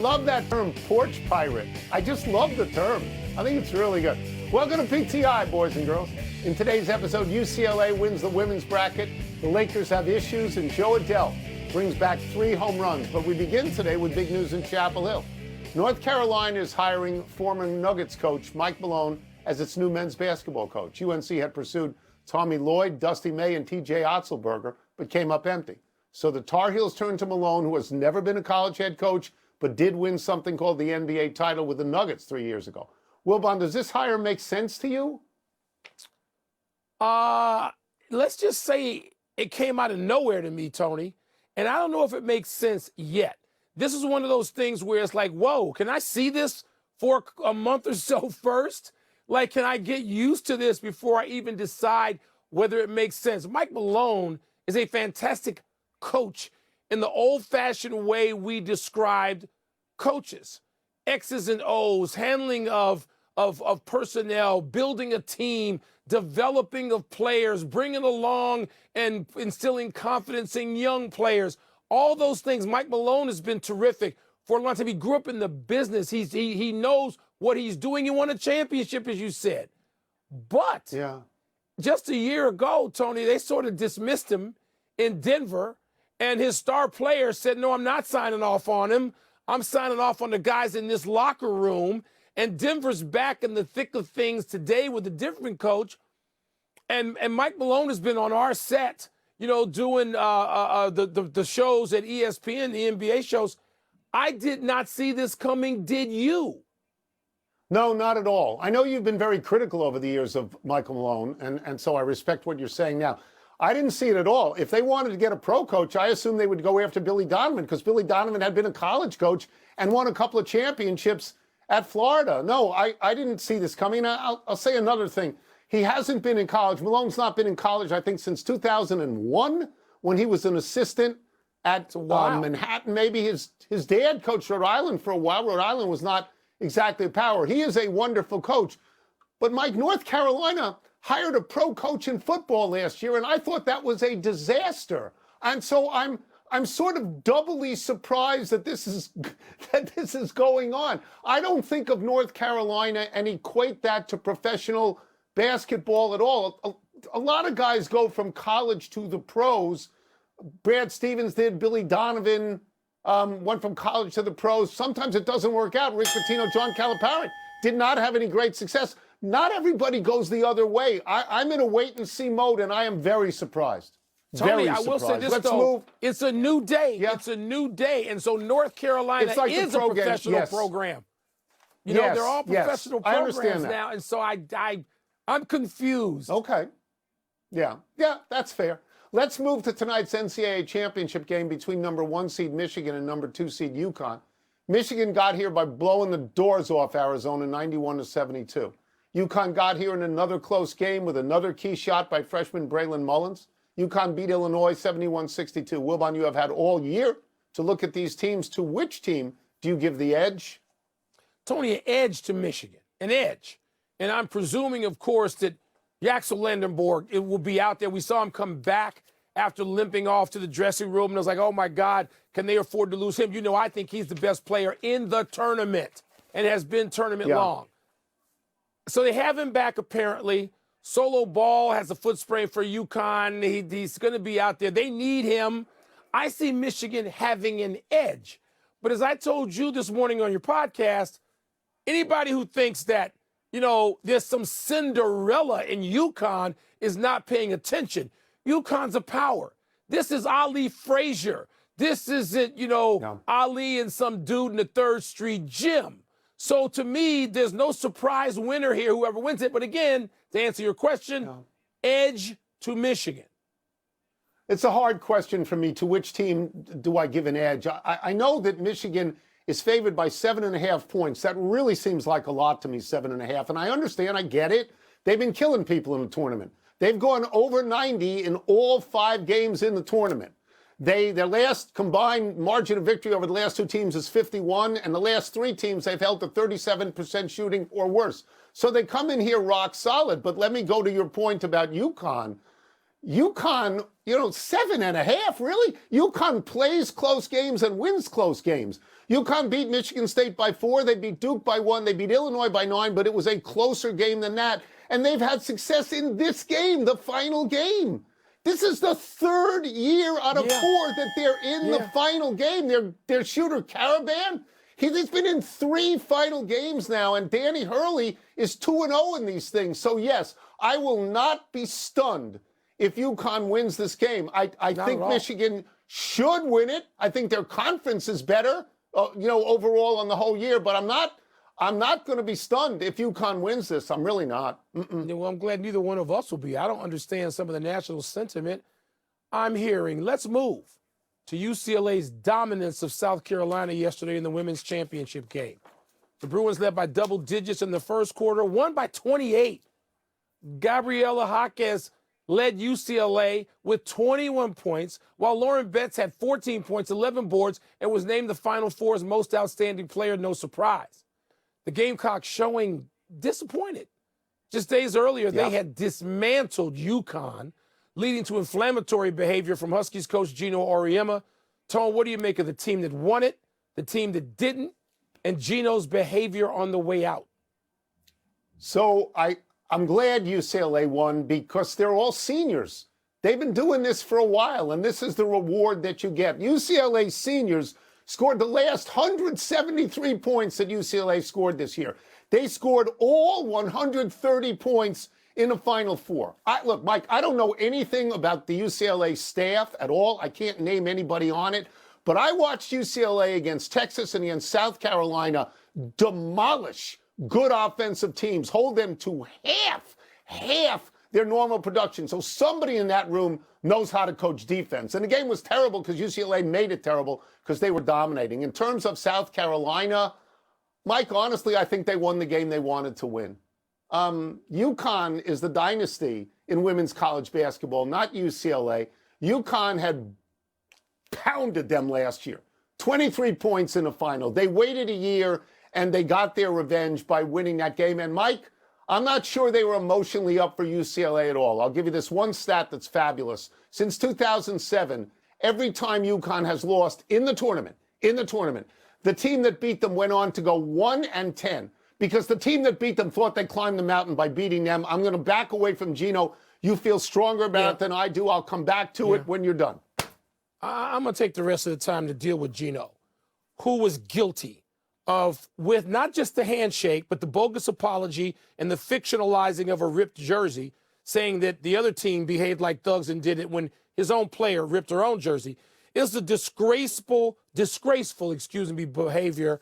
Love that term, porch pirate. I just love the term. I think it's really good. Welcome to PTI, boys and girls. In today's episode, UCLA wins the women's bracket. The Lakers have issues, and Joe Adele brings back 3 home runs. But we begin today with big news in Chapel Hill. North Carolina is hiring former Nuggets coach Mike Malone as its new men's basketball coach. UNC had pursued Tommy Lloyd, Dusty May, and TJ Otzelberger, but came up empty. So the Tar Heels turned to Malone, who has never been a college head coach, but did win something called the NBA title with the Nuggets 3 years ago. Wilbon, does this hire make sense to you? Let's just say it came out of nowhere to me, Tony, and I don't know if it makes sense yet. This is one of those things where it's like, whoa, can I see this for a month or so first? Like, can I get used to this before I even decide whether it makes sense? Mike Malone is a fantastic coach in the old-fashioned way we described coaches. X's and O's, handling of personnel, building a team, developing of players, bringing along and instilling confidence in young players. All those things. Mike Malone has been terrific for a long time. He grew up in the business. He knows what he's doing. He won a championship, as you said. But just a year ago, Tony, they sort of dismissed him in Denver. And his star player said, no, I'm not signing off on him. I'm signing off on the guys in this locker room. And Denver's back in the thick of things today with a different coach. And Mike Malone has been on our set, you know, doing the shows at ESPN, the NBA shows. I did not see this coming. Did you? No, not at all. I know you've been very critical over the years of Michael Malone, and so I respect what you're saying now. I didn't see it at all. If they wanted to get a pro coach, I assumed they would go after Billy Donovan, because Billy Donovan had been a college coach and won a couple of championships at Florida. No, I didn't see this coming. I'll say another thing. He hasn't been in college. Malone's not been in college, I think, since 2001, when he was an assistant at Manhattan. Maybe his dad coached Rhode Island for a while. Rhode Island was not exactly a power. He is a wonderful coach. But Mike, North Carolina hired a pro coach in football last year, and I thought that was a disaster. And so I'm sort of doubly surprised that this is going on. I don't think of North Carolina and equate that to professional basketball at all. A lot of guys go from college to the pros. Brad Stevens did. Billy Donovan went from college to the pros. Sometimes it doesn't work out. Rick Pitino, John Calipari did not have any great success. Not everybody goes the other way. I'm in a wait-and-see mode, and I am very surprised. Tony, I will say this, though. It's a new day. Yeah. It's a new day. And so North Carolina like is a professional program. You know, they're all professional programs now. And so I'm confused. Okay. Yeah, that's fair. Let's move to tonight's NCAA championship game between number 1 seed Michigan and number 2 seed UConn. Michigan got here by blowing the doors off Arizona 91-72. UConn got here in another close game with another key shot by freshman Braylon Mullins. UConn beat Illinois 71-62. Wilbon, you have had all year to look at these teams. To which team do you give the edge? Tony, an edge to Michigan, an edge. And I'm presuming, of course, that Yaxel Lendenborg, it will be out there. We saw him come back after limping off to the dressing room, and I was like, oh, my God, can they afford to lose him? You know, I think he's the best player in the tournament and has been tournament long. So they have him back, apparently. Solo Ball has a foot sprain for UConn. He's going to be out there. They need him. I see Michigan having an edge. But as I told you this morning on your podcast, anybody who thinks that, you know, there's some Cinderella in UConn is not paying attention. UConn's a power. This is Ali Frazier. This isn't, you know, Ali and some dude in the 3rd Street gym. So to me, there's no surprise winner here, whoever wins it. But again, to answer your question, edge to Michigan. It's a hard question for me. To which team do I give an edge? I know that Michigan is favored by 7.5 points. That really seems like a lot to me, 7.5. And I understand, I get it. They've been killing people in the tournament. They've gone over 90 in all 5 games in the tournament. Their last combined margin of victory over the last 2 teams is 51, and the last 3 teams they've held to 37% shooting or worse. So they come in here rock solid. But let me go to your point about UConn. UConn, 7.5, really? UConn plays close games and wins close games. UConn beat Michigan State by 4. They beat Duke by 1. They beat Illinois by 9, but it was a closer game than that. And they've had success in this game, the final game. This is the third year out of 4 that they're in the final game. Their shooter, Caravan, he's been in 3 final games now, and Danny Hurley is 2-0 in these things. So, yes, I will not be stunned if UConn wins this game. I think Michigan should win it. I think their conference is better, overall on the whole year. But I'm not going to be stunned if UConn wins this. I'm really not. Well, I'm glad neither one of us will be. I don't understand some of the national sentiment I'm hearing. Let's move to UCLA's dominance of South Carolina yesterday in the women's championship game. The Bruins led by double digits in the first quarter, won by 28. Gabriela Jaquez led UCLA with 21 points, while Lauren Betts had 14 points, 11 boards, and was named the Final Four's most outstanding player, no surprise. The Gamecocks showing disappointed. Just days earlier, they had dismantled UConn, leading to inflammatory behavior from Huskies coach Gino Auriemma. Tone, what do you make of the team that won it, the team that didn't, and Gino's behavior on the way out? So I'm glad UCLA won because they're all seniors. They've been doing this for a while, and this is the reward that you get. UCLA seniors scored the last 173 points that UCLA scored this year. They scored all 130 points in the Final Four. Look, Mike, I don't know anything about the UCLA staff at all. I can't name anybody on it. But I watched UCLA against Texas and against South Carolina demolish good offensive teams, hold them to half their normal production. So somebody in that room knows how to coach defense. And the game was terrible because UCLA made it terrible because they were dominating. In terms of South Carolina, Mike, honestly, I think they won the game they wanted to win. UConn is the dynasty in women's college basketball, not UCLA. UConn had pounded them last year, 23 points in the final. They waited a year, and they got their revenge by winning that game. And, Mike, I'm not sure they were emotionally up for UCLA at all. I'll give you this one stat that's fabulous. Since 2007, every time UConn has lost in the tournament, the team that beat them went on to go 1-10 because the team that beat them thought they climbed the mountain by beating them. I'm going to back away from Gino. You feel stronger about it than I do. I'll come back to it when you're done. I'm going to take the rest of the time to deal with Gino, who was guilty with not just the handshake, but the bogus apology and the fictionalizing of a ripped jersey, saying that the other team behaved like thugs and did it when his own player ripped her own jersey. Is the disgraceful behavior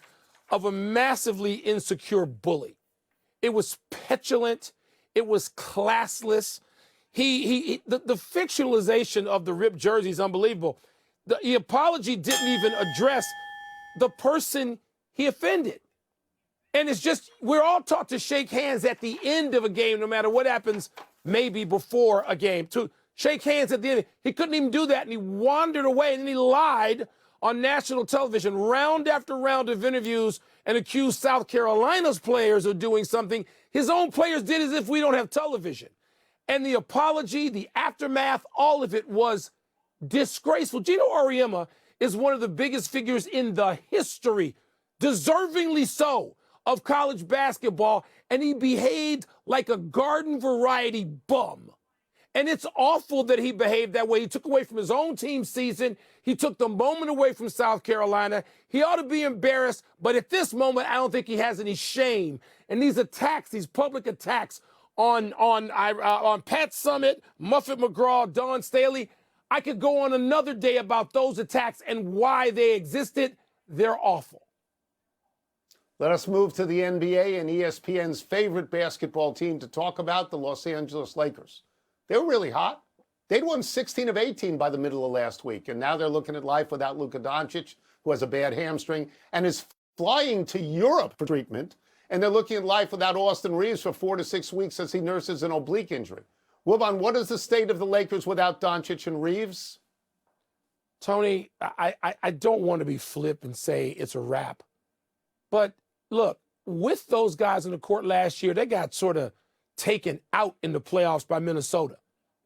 of a massively insecure bully. It was petulant. It was classless. The fictionalization of the ripped jersey is unbelievable. The apology didn't even address the person he offended. And it's just, we're all taught to shake hands at the end of a game, no matter what happens, maybe before a game, to shake hands at the end. He couldn't even do that, and he wandered away, and then he lied on national television, round after round of interviews, and accused South Carolina's players of doing something his own players did as if we don't have television. And the apology, the aftermath, all of it was disgraceful. Gino Auriemma is one of the biggest figures in the history, deservingly so, of college basketball, and he behaved like a garden variety bum. And it's awful that he behaved that way. He took away from his own team's season. He took the moment away from South Carolina. He ought to be embarrassed, but at this moment, I don't think he has any shame. And these attacks, these public attacks on Pat Summitt, Muffet McGraw, Dawn Staley, I could go on another day about those attacks and why they existed. They're awful. Let us move to the NBA and ESPN's favorite basketball team to talk about, the Los Angeles Lakers. They were really hot. They'd won 16 of 18 by the middle of last week, and now they're looking at life without Luka Doncic, who has a bad hamstring and is flying to Europe for treatment, and they're looking at life without Austin Reeves for 4 to 6 weeks as he nurses an oblique injury. Wilbon, what is the state of the Lakers without Doncic and Reeves? Tony, I don't want to be flip and say it's a wrap, but look, with those guys on the court last year, they got sort of taken out in the playoffs by Minnesota.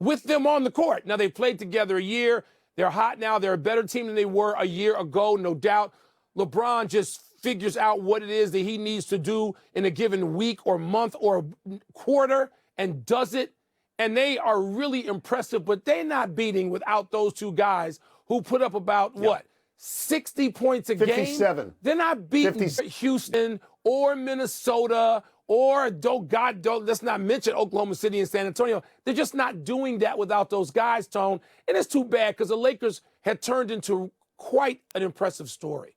with them on the court. Now, they've played together a year. They're hot now. They're a better team than they were a year ago, no doubt. LeBron just figures out what it is that he needs to do in a given week or month or quarter and does it. And they are really impressive, but they're not beating without those two guys who put up about, what, 60 points a 57. game? They're not beating Houston or Minnesota or, let's not mention Oklahoma City and San Antonio. They're just not doing that without those guys, Tone. And it's too bad because the Lakers had turned into quite an impressive story.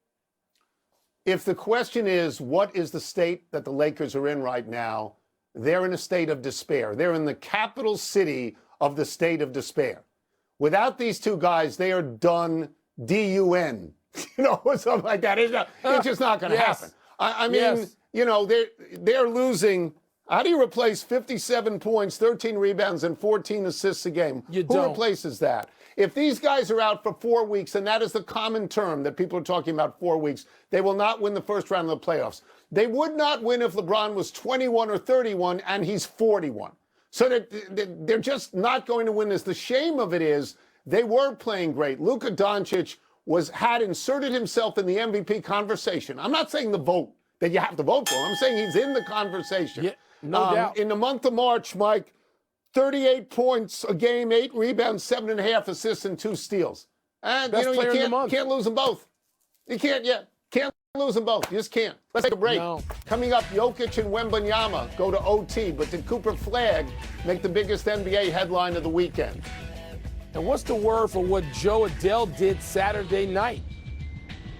If the question is, what is the state that the Lakers are in right now? They're in a state of despair. They're in the capital city of the state of despair. Without these two guys, they are done, D-U-N, or something like that. It's just not going to happen. I mean, they're losing. How do you replace 57 points, 13 rebounds, and 14 assists a game? Who replaces that? If these guys are out for 4 weeks, and that is the common term that people are talking about, 4 weeks, they will not win the first round of the playoffs. They would not win if LeBron was 21 or 31 and he's 41. So they're just not going to win this. The shame of it is they were playing great. Luka Doncic had inserted himself in the MVP conversation. I'm not saying the vote that you have to vote for. I'm saying he's in the conversation. Yeah, no doubt. In the month of March, Mike, 38 points a game, 8 rebounds, 7.5 assists, and 2 steals. And you can't lose them both. You can't lose them both. You just can't. Let's take a break. No. Coming up, Jokic and Wembanyama go to OT, but did Cooper Flagg make the biggest NBA headline of the weekend? And what's the word for what Joe Adele did Saturday night?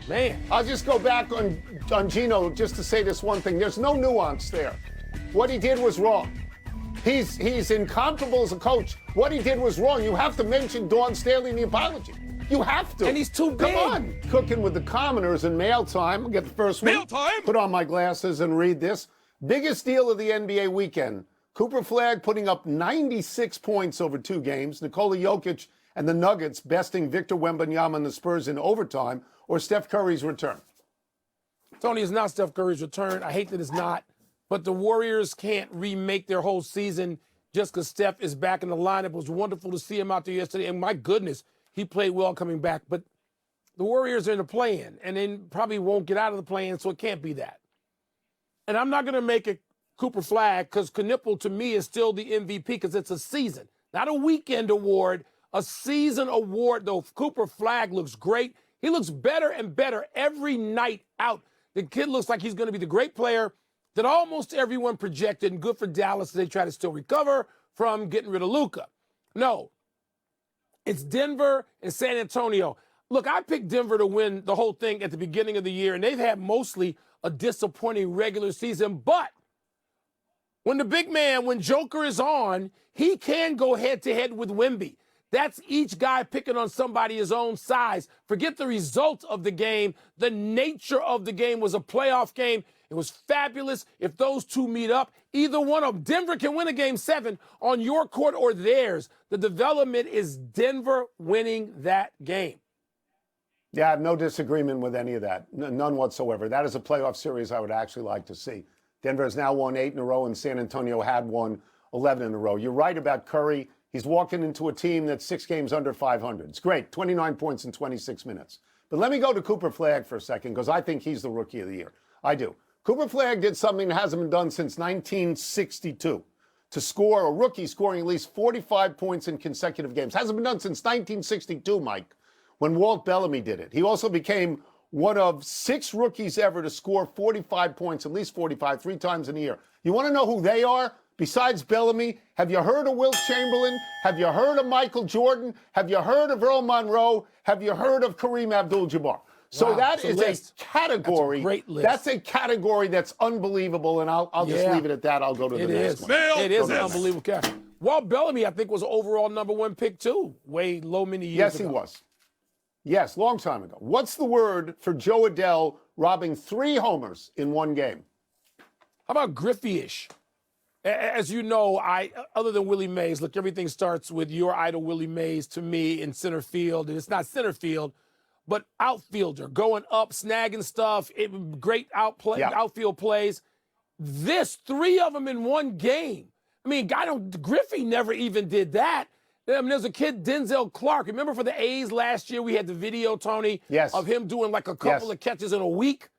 Man. I'll just go back on Gino just to say this one thing. There's no nuance there. What he did was wrong. He's incomparable as a coach. What he did was wrong. You have to mention Dawn Staley in the apology. You have to. And he's too big. Come on. Cooking with the commoners in mail time. I'll get the first one. Mail time? Put on my glasses and read this. Biggest deal of the NBA weekend. Cooper Flagg putting up 96 points over 2 games. Nikola Jokic and the Nuggets besting Victor Wembanyama and the Spurs in overtime. Or Steph Curry's return. Tony, it's not Steph Curry's return. I hate that it's not. But the Warriors can't remake their whole season just because Steph is back in the lineup. It was wonderful to see him out there yesterday. And my goodness, he played well coming back. But the Warriors are in the play-in, and they probably won't get out of the play-in, so it can't be that. And I'm not going to make it Cooper Flagg because Knipple, to me, is still the MVP because it's a season. Not a weekend award, a season award, though. Cooper Flagg looks great. He looks better and better every night out. The kid looks like he's going to be the great player that almost everyone projected, and good for Dallas as they try to still recover from getting rid of Luka. No, it's Denver and San Antonio. Look, I picked Denver to win the whole thing at the beginning of the year, and they've had mostly a disappointing regular season. But when the big man, when Joker is on, he can go head-to-head with Wemby. That's each guy picking on somebody his own size. Forget the result of the game. The nature of the game was a playoff game. It was fabulous if those two meet up. Either one of them. Denver can win a game 7 on your court or theirs. The development is Denver winning that game. Yeah, I have no disagreement with any of that. None whatsoever. That is a playoff series I would actually like to see. Denver has now won 8 in a row, and San Antonio had won 11 in a row. You're right about Curry. He's walking into a team that's 6 games under 500. It's great, 29 points in 26 minutes. But let me go to Cooper Flagg for a second because I think he's the rookie of the year. I do. Cooper Flagg did something that hasn't been done since 1962. To score, a rookie scoring at least 45 points in consecutive games. Hasn't been done since 1962, Mike, when Walt Bellamy did it. He also became one of 6 rookies ever to score 45 points, at least 45, 3 times in a year. You want to know who they are? Besides Bellamy, have you heard of Wilt Chamberlain? Have you heard of Michael Jordan? Have you heard of Earl Monroe? Have you heard of Kareem Abdul-Jabbar? So wow, that is a category. That's a great list. That's a category that's unbelievable, and I'll just leave it at that. I'll go to the next one. It is an unbelievable category. Walt Bellamy, I think, was overall #1 pick, too. Way low many years ago. Yes, he was. Yes, long time ago. What's the word for Joe Adele robbing 3 homers in one game? How about Griffey-ish? As you know, other than Willie Mays, look, everything starts with your idol Willie Mays to me in center field. And it's not center field, but outfielder, going up, snagging stuff, great outfield plays. 3 of them in one game. I mean, Griffey never even did that. I mean, there's a kid, Denzel Clark. Remember for the A's last year, we had the video, Tony, Yes. of him doing like a couple Yes. of catches in a week.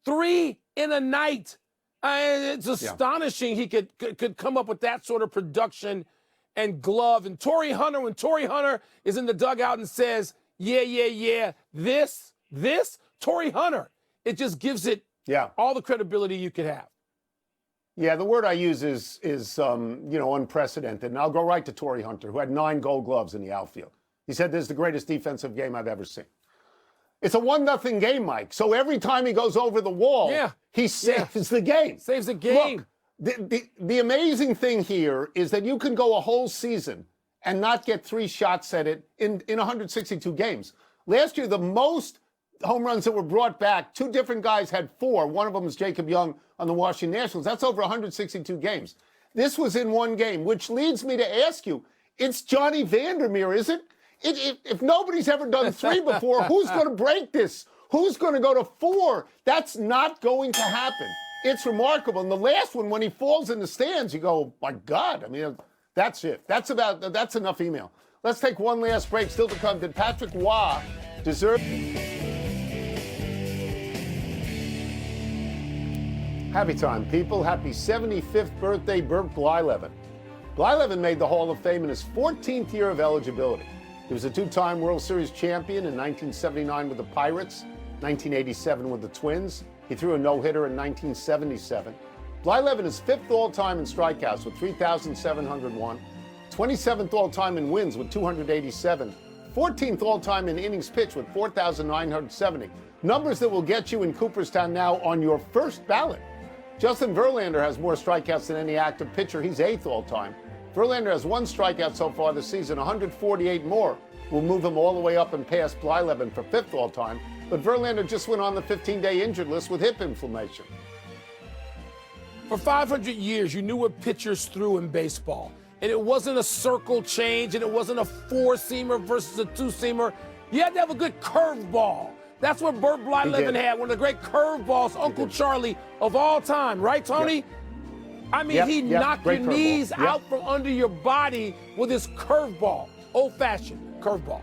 3 in a night. It's astonishing he could come up with that sort of production and glove. And Torrey Hunter, when Torrey Hunter is in the dugout and says, yeah, this, Torrey Hunter, it just gives it all the credibility you could have. Yeah, the word I use is unprecedented. And I'll go right to Torrey Hunter, who had 9 Gold Gloves in the outfield. He said, "This is the greatest defensive game I've ever seen." It's a 1-0 game, Mike. So every time he goes over the wall, he saves the game. Saves the game. Look, the amazing thing here is that you can go a whole season and not get 3 shots at it in 162 games. Last year, the most home runs that were brought back, 2 different guys had 4. One of them was Jacob Young on the Washington Nationals. That's over 162 games. This was in 1 game, which leads me to ask you, it's Johnny Vandermeer, is it? If nobody's ever done 3 before, who's going to break this? Who's going to go to 4? That's not going to happen. It's remarkable. And the last one, when he falls in the stands, you go, my God. I mean, that's it. That's enough email. Let's take one last break. Still to come. Did Patrick Waugh deserve? Happy time, people. Happy 75th birthday, Burt Blyleven. Blyleven made the Hall of Fame in his 14th year of eligibility. He was a 2-time World Series champion in 1979 with the Pirates, 1987 with the Twins. He threw a no-hitter in 1977. Blyleven is 5th all-time in strikeouts with 3,701, 27th all-time in wins with 287, 14th all-time in innings pitched with 4,970. Numbers that will get you in Cooperstown now on your first ballot. Justin Verlander has more strikeouts than any active pitcher. He's 8th all-time. Verlander has 1 strikeout so far this season. 148 more will move him all the way up and past Blyleven for 5th all-time. But Verlander just went on the 15-day injured list with hip inflammation. For 500 years, you knew what pitchers threw in baseball. And it wasn't a circle change, and it wasn't a 4-seamer versus a 2-seamer. You had to have a good curveball. That's what Burt Blyleven had, one of the great curveballs, Uncle Charlie of all time. Right, Tony? Yep. I mean, he knocked your knees Yep. out from under your body with his curveball. Old-fashioned curveball.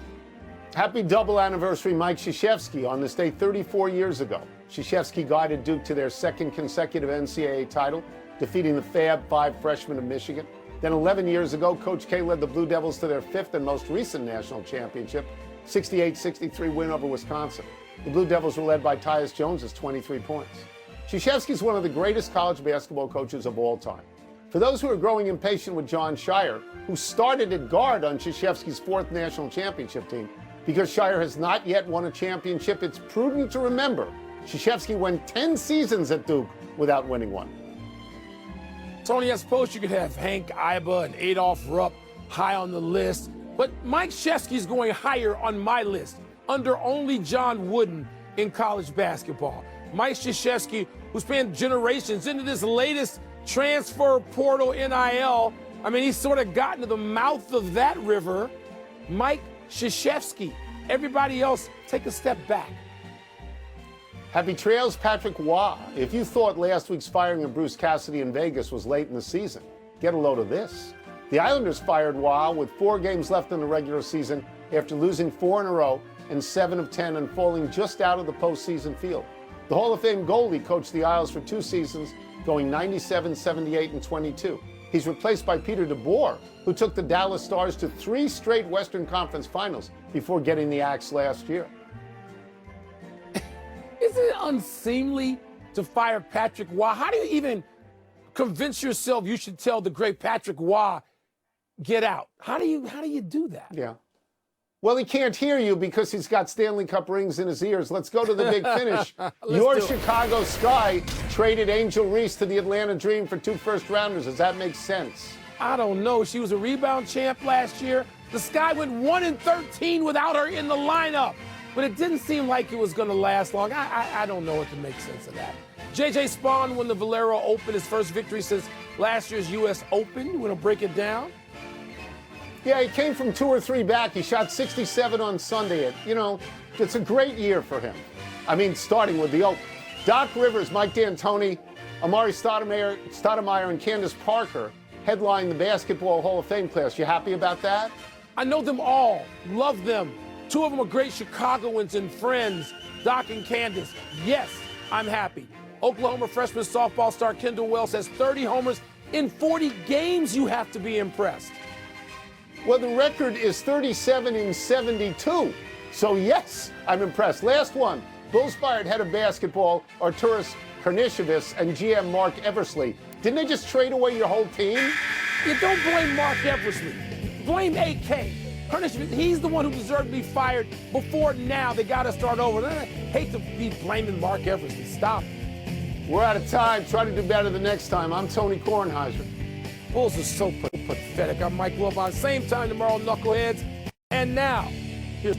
Happy double anniversary, Mike Krzyzewski. On this day 34 years ago, Krzyzewski guided Duke to their 2nd consecutive NCAA title, defeating the Fab 5 freshmen of Michigan. Then 11 years ago, Coach K led the Blue Devils to their 5th and most recent national championship, 68-63 win over Wisconsin. The Blue Devils were led by Tyus Jones's 23 points. Krzyzewski is one of the greatest college basketball coaches of all time. For those who are growing impatient with John Shire, who started at guard on Krzyzewski's 4th national championship team, because Shire has not yet won a championship, it's prudent to remember Krzyzewski went 10 seasons at Duke without winning one. Tony, I suppose you could have Hank Iba and Adolph Rupp high on the list, but Mike Krzyzewski's going higher on my list, under only John Wooden in college basketball. Mike Krzyzewski, who spent generations into this latest transfer portal NIL. I mean, he's sort of gotten to the mouth of that river. Mike Krzyzewski. Everybody else, take a step back. Happy trails, Patrick Waugh. If you thought last week's firing of Bruce Cassidy in Vegas was late in the season, get a load of this. The Islanders fired Waugh with 4 games left in the regular season after losing 4 in a row and 7 of 10 and falling just out of the postseason field. The Hall of Fame goalie coached the Isles for 2 seasons, going 97, 78, and 22. He's replaced by Peter DeBoer, who took the Dallas Stars to 3 straight Western Conference Finals before getting the axe last year. Isn't it unseemly to fire Patrick Waugh? How do you even convince yourself you should tell the great Patrick Waugh, get out? How do you do that? Yeah. Well, he can't hear you because he's got Stanley Cup rings in his ears. Let's go to the big finish. Your Chicago Sky traded Angel Reese to the Atlanta Dream for 2 first-rounders. Does that make sense? I don't know. She was a rebound champ last year. The Sky went 1-13 without her in the lineup. But it didn't seem like it was going to last long. I don't know what to make sense of that. J.J. Spawn won the Valero Open, his first victory since last year's U.S. Open. You want to break it down? Yeah, he came from 2 or 3 back. He shot 67 on Sunday. It's a great year for him. I mean, starting with the Open. Doc Rivers, Mike D'Antoni, Amari Stoudemire, and Candace Parker headline the Basketball Hall of Fame class. You happy about that? I know them all, love them. Two of them are great Chicagoans and friends, Doc and Candace. Yes, I'm happy. Oklahoma freshman softball star Kendall Wells has 30 homers in 40 games. You have to be impressed. Well, the record is 37 in 72. So, yes, I'm impressed. Last one. Bulls-fired head of basketball, Arturas Karnisovas, and GM Mark Eversley. Didn't they just trade away your whole team? You don't blame Mark Eversley. Blame AK. Karnisovas, he's the one who deserved to be fired before now. They got to start over. I hate to be blaming Mark Eversley. Stop. We're out of time. Try to do better the next time. I'm Tony Kornheiser. Bulls are so pathetic. I'm Mike Wilbon. Same time tomorrow, knuckleheads. And now, here's